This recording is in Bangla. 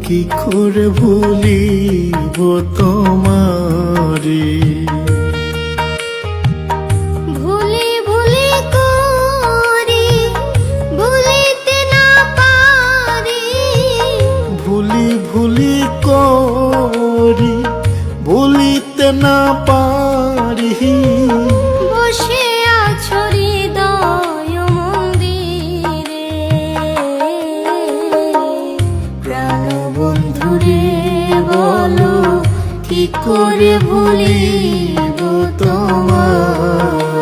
কি করে ভুলিব তোমারে। ভুলি ভুলি করি ভুলিতে না পারি, ভুলি ভুলি করি ভুলিতে না পারি। বসে আছো হৃদয় মন্দিরে, প্রাণবন্ধুরে বলো কি করে ভুলিব তোমার।